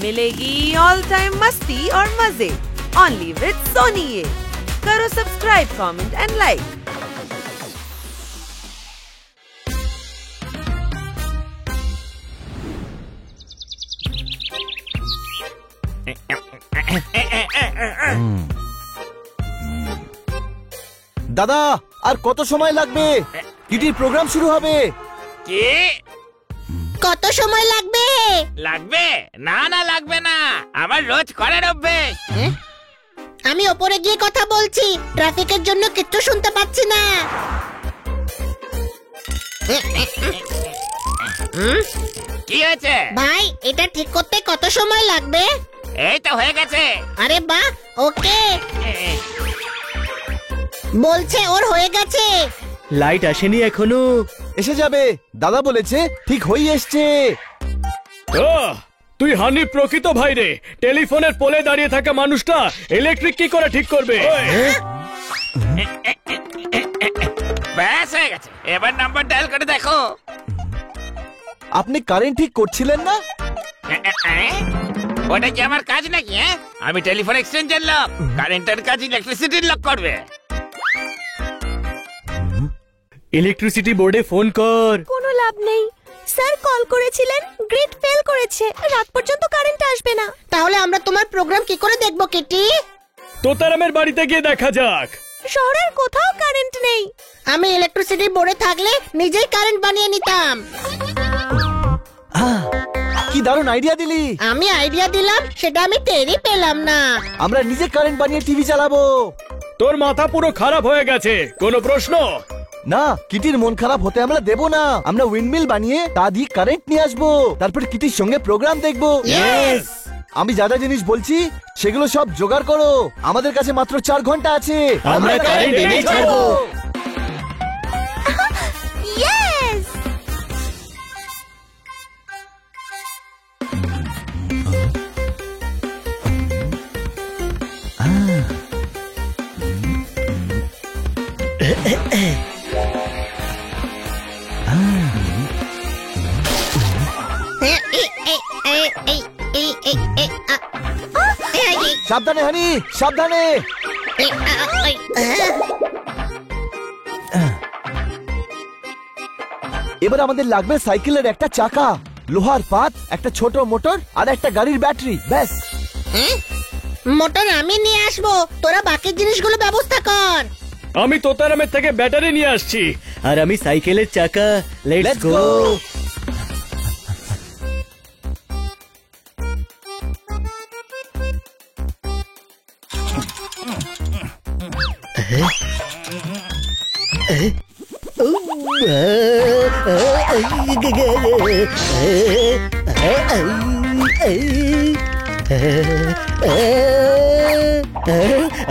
मिलेगी all time मस्ती और मजे ओनली विद सोनी। ये करो सब्सक्राइब, कमेंट एंड लाइक। দাদা আর কত সময় লাগবে? কিটির প্রোগ্রাম শুরু হবে। কি কত সময় লাগবে? লাগবে না না লাগবে না, আমার রোজ করার অভ্যেস। আমি ওপরে গিয়ে কথা বলছি, ট্রাফিকের জন্য কিচ্ছু শুনতে পাচ্ছি না। কি হয়েছে ভাই, এটা ঠিক করতে কত সময় লাগবে? এই তো হয়ে গেছে। আরে বাহ, ওকে। বলছে ওর হয়ে গেছে। লাইট আসেনি এখনো। এসে যাবে, দাদা বলেছে ঠিক হয়ে এসছে। তুই হানি প্রকৃত ভাই রে। টেলিফোনের পোলে দাঁড়িয়ে থাকা মানুষটা ইলেকট্রিক কি করে ঠিক করবে? ব্যাস হয়ে গেছে, এবার নাম্বার ডায়াল করে দেখো। আপনি কারেন্ট ঠিক করছিলেন না? ওটা কি আমার কাজ নাকি? আমি টেলিফোন এক্সচেঞ্জের লোক, কারেন্টের কাজ ইলেকট্রিসিটির লোক করবে। ইলেকট্রিসিটি বোর্ডে ফোন কর। কোনো লাভ নেই, স্যার কল করেছিলেন, গ্রিড ফেল করেছে, রাত পর্যন্ত কারেন্ট আসবে না। তাহলে আমরা তোমার প্রোগ্রাম কি করে দেখবো কিটি? তোতারামের বাড়িতে গিয়ে দেখা যাক। শহরের কোথাও কারেন্ট নেই। আমি ইলেকট্রিসিটি বোর্ডে থাকলে নিজেই কারেন্ট বানিয়ে নিতাম। কি দারুণ আইডিয়া দিলি। আমি আইডিয়া দিলাম, সেটা আমি টেরই পেলাম না। আমরা নিজে কারেন্ট বানিয়ে টিভি চালাবো। তোর মাথা পুরো খারাপ হয়ে গেছে। কোনো প্রশ্ন? না, কিটির মন খারাপ হতে আমরা দেব না। আমরা উইন্ডমিল বানিয়ে তা দিয়ে কারেন্ট নিয়ে আসবো, তারপর কিটির সঙ্গে প্রোগ্রাম দেখবো। আমি যা যা জিনিস বলছি সেগুলো সব জোগাড় করো। আমাদের কাছে মাত্র 4 ঘন্টা আছে। আমরা কারেন্ট এনেই ছাড়বো। ইয়েস! সাবধানে হানি, সাবধানে। এবার আমাদের লাগবে সাইকেলের একটা চাকা, লোহার পাত, একটা ছোট মোটর আর একটা গাড়ির ব্যাটারি। ব্যাস। মোটর আমি নিয়ে আসবো, তোরা বাকি জিনিসগুলো ব্যবস্থা কর। আমি তোতারামের থেকে ব্যাটারি নিয়ে আসছি, আর আমি সাইকেলের চাকা। Let's go.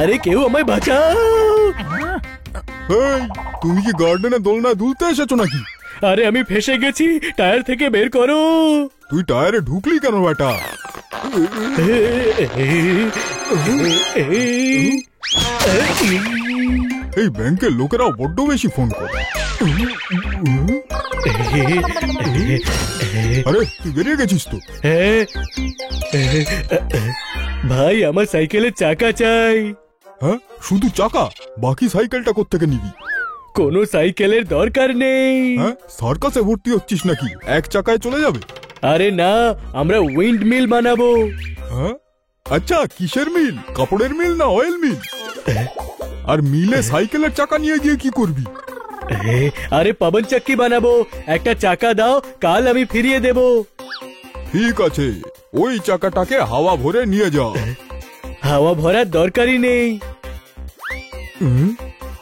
আরে কেউ আমায় বাঁচাও। তুমি কি গার্ডেনে দোলনা দুলতে এসেছো নাকি? আরে আমি ফেসে গেছি, টায়ার থেকে বের করো। তুই টায়ারে ঢুকলি কেন বেটা? এই ব্যাংকের লোকেরাও বড্ড বেশি ফোন করে। আরে তুই বেরিয়ে গেছিস তো? ভাই, আমার সাইকেলের চাকা চাই। হ্যাঁ, শুধু চাকা? বাকি সাইকেলটা কোত্থেকে নিবি? কোনো সাইকেলের দরকার নেই। হ্যাঁ, সার্কাসে ভর্তি হচ্ছিস নাকি? এক চাকায় চলে যাবে? আরে না, আমরা উইন্ড মিল বানাবো। হ্যাঁ, আচ্ছা, কিসের মিল? কাপড়ের মিল না অয়েল মিল? আর মিলে সাইকেলের চাকা নিয়ে গিয়ে কি করবি? আরে পবন চক্কি বানাবো। একটা চাকা দাও, কাল আমি ফিরিয়ে দেব। ঠিক আছে, ওই চাকাটাকে হাওয়া ভরে নিয়ে যাও। হাওয়া ভরার দরকারই নেই।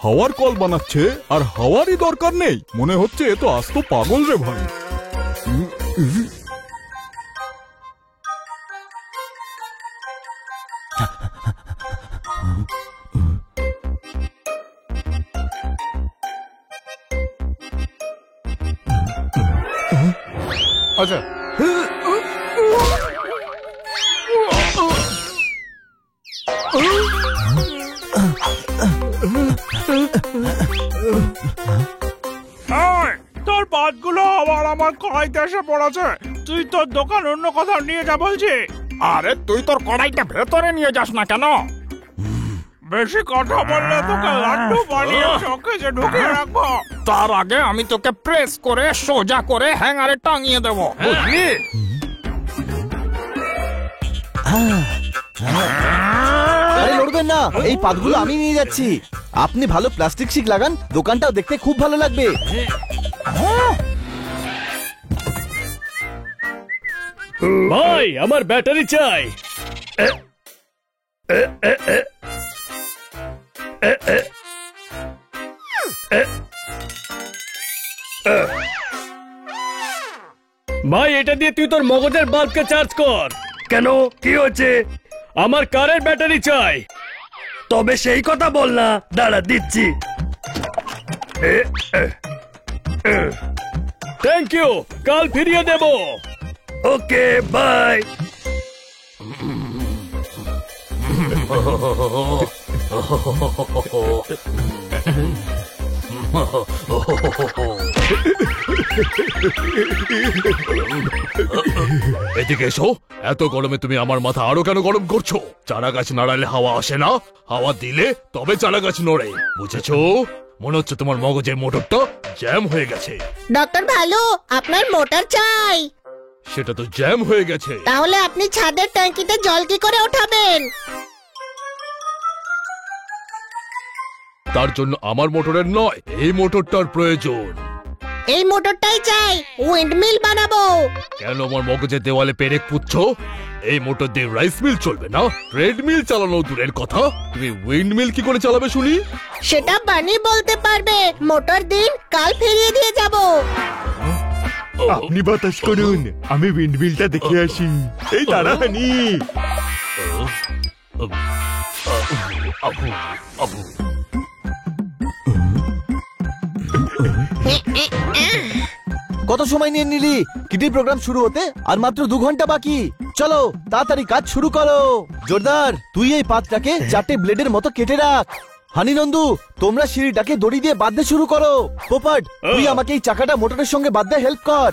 হাওয়ার কল বানাচ্ছে আর হাওয়ারই দরকার নেই? মনে হচ্ছে এ তো আস্ত পাগল রে ভাই। আচ্ছা, তোর বাতগুলো আবার আমার কড়াইতে এসে পড়েছে। তুই তোর দোকান অন্য কোথাও নিয়ে যা বলছি। আরে তুই তোর কড়াইটা ভেতরে নিয়ে যাস না কেন? বেশি কথা বললে তোকে লাড্ডু বানিয়ে শোকেজে ঢুকিয়ে রাখবো। তার আগে আমি তোকে প্রেস করে সোজা করে হ্যাঙ্গারে টাঙিয়ে দেবো, বুঝলি? আরে লড়বেন না, এই পাতগুলো আমি নিয়ে যাচ্ছি। আপনি ভালো প্লাস্টিক শিক লাগান, দোকানটাও দেখতে খুব ভালো লাগবে। ভাই আমার ব্যাটারি চাই। ভাই এটা দিয়ে তুই তোর মগজের বাল্বকে চার্জ কর। কেন, কি হয়েছে? আমার কারের ব্যাটারি চাই। তবে সেই কথা বল না, দাঁড়া দিচ্ছি। থ্যাংক ইউ, কাল ফিরিয়ে দেব। Okay bye. এদিকে এসো। এত গরমে তুমি আমার মাথা আরো কেন গরম করছো? চারা গাছ নাড়ালে হাওয়া আসে না, হাওয়া দিলে তবে চারা গাছ নড়ে, বুঝেছো? মনে হচ্ছে তোমার মগজের মোটরটা জ্যাম হয়ে গেছে। ডক্টর ভালো, আপনার মোটর চাই। সেটা তো জ্যাম হয়ে গেছে। তাহলে আপনি ছাদের ট্যাঙ্কিতে জল কি করে ওঠাবেন? তার জন্য আমার মোটরের নয়, এই মোটরটার প্রয়োজন। এই মোটরটাই চাই, উইন্ডমিল বানাবো। কেন আমার মগজের দেওয়ালে পেরেক পুচ্ছ? এই মোটর দিয়ে রাইস মিল চলবে না, ট্রেডমিল চালানো দূরের কথা, তুমি উইন্ড মিল কি করে চালাবে শুনি? সেটা বানি বলতে পারবে। মোটর দিন, কাল ফিরিয়ে দিয়ে যাব। আপনি বাতাস করুন, আমি উইন্ডমিলটা দেখে আসি। এই দাঁড়া হানি। কত সময় নিয়ে নিলি? কিটির প্রোগ্রাম শুরু হতে আর মাত্র 2 ঘন্টা বাকি। চলো তাড়াতাড়ি কাজ শুরু করো। জোরদার, তুই এই পাতটাকে 4টে ব্লেডের মতো কেটে রাখ। হানি নন্দু, তোমরা সিঁড়িটাকে দড়ি দিয়ে বাঁধতে শুরু করো। পোপট, তুই আমাকে এই চাকাটা মোটরের সঙ্গে বাঁধতে হেল্প কর।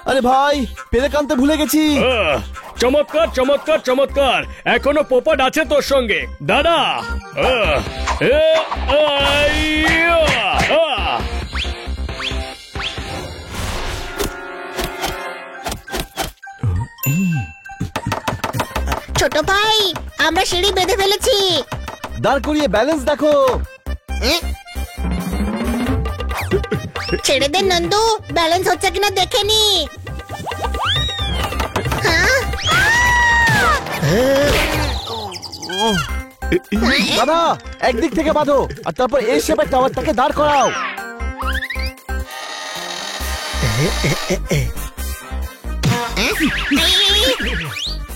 আরে ভাই, পেরেক আনতে ভুলে গেছি। চমৎকার চমৎকার চমৎকার, এখনো পোপট আছে তোর সঙ্গে। দাদা ছোট ভাই, আমরা সিঁড়ি বেঁধে ফেলেছি। দাঁড় করিয়ে ব্যালেন্স দেখো। ছেড়ে দে নন্দু, ব্যালেন্স হচ্ছে কিনা দেখে নি। দাদা, একদিক থেকে বাঁধো আর তারপর এই শেপের টাওয়ারটাকে দাঁড় করাও।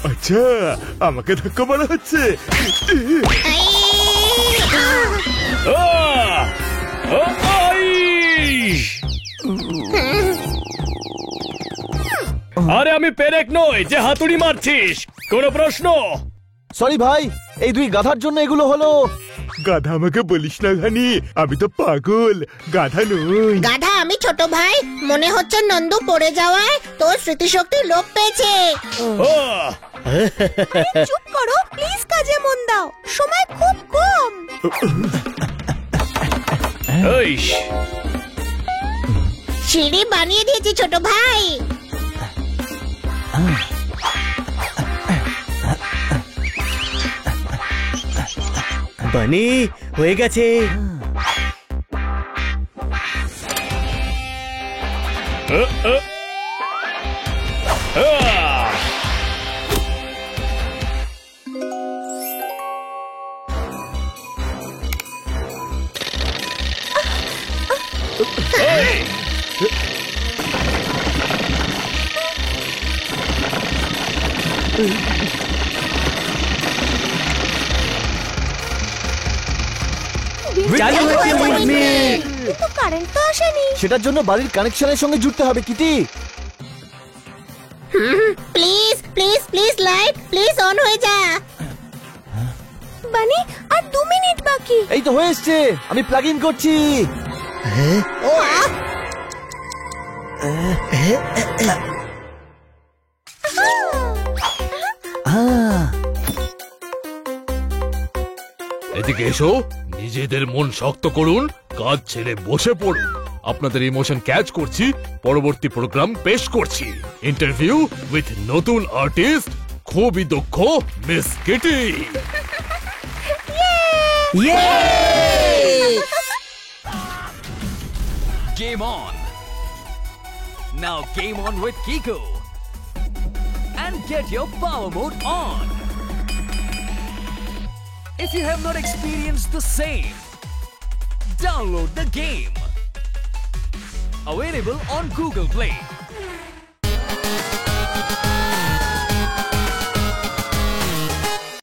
আচ্ছা, আমাকে ধাক্কা মারা হচ্ছে। আরে আমি পেরেক নই যে হাতুড়ি মারছিস, কোনো প্রশ্ন? সরি ভাই, এই 2 গাধার জন্য এগুলো হলো। গাধা আমাকে বলিস না ঘানি, আমি তো পাগল, গাধা নই। গাধা আমি ছোট ভাই। মনে হচ্ছে নন্দু পড়ে যাওয়ায় তোর স্মৃতিশক্তি লোপ পেয়েছে। চুপ করো প্লিজ, কাজে মন দাও, সময় খুব কম। সিঁড়ি বানিয়ে দিয়েছি ছোট ভাই। বানি হয়ে গেছে। চালু হয়েছে উইন্ডমিল। কিন্তু কারেন্ট তো আসেনি। সেটার জন্য বাড়ির কানেকশনের সঙ্গে জুড়তে হবে Kitty. Please please please light please on হয়ে যা। বানি আর 2 মিনিট বাকি। এই তো হয়ে এসছে, আমি প্লাগ ইন করছি। এদিকে এসো, নিজেদের মন শক্ত করুন, কাজ ছেড়ে বসে পড়ুন। আপনাদের ইমোশন ক্যাচ করছি, পরবর্তী প্রোগ্রাম পেশ করছি। ইন্টারভিউ উইথ নতুন আর্টিস্ট, খুবই দক্ষ miss Kitty. Game on! Now game on with Kiko! And get your power mode on! If you have not experienced the same, download the game! Available on Google Play.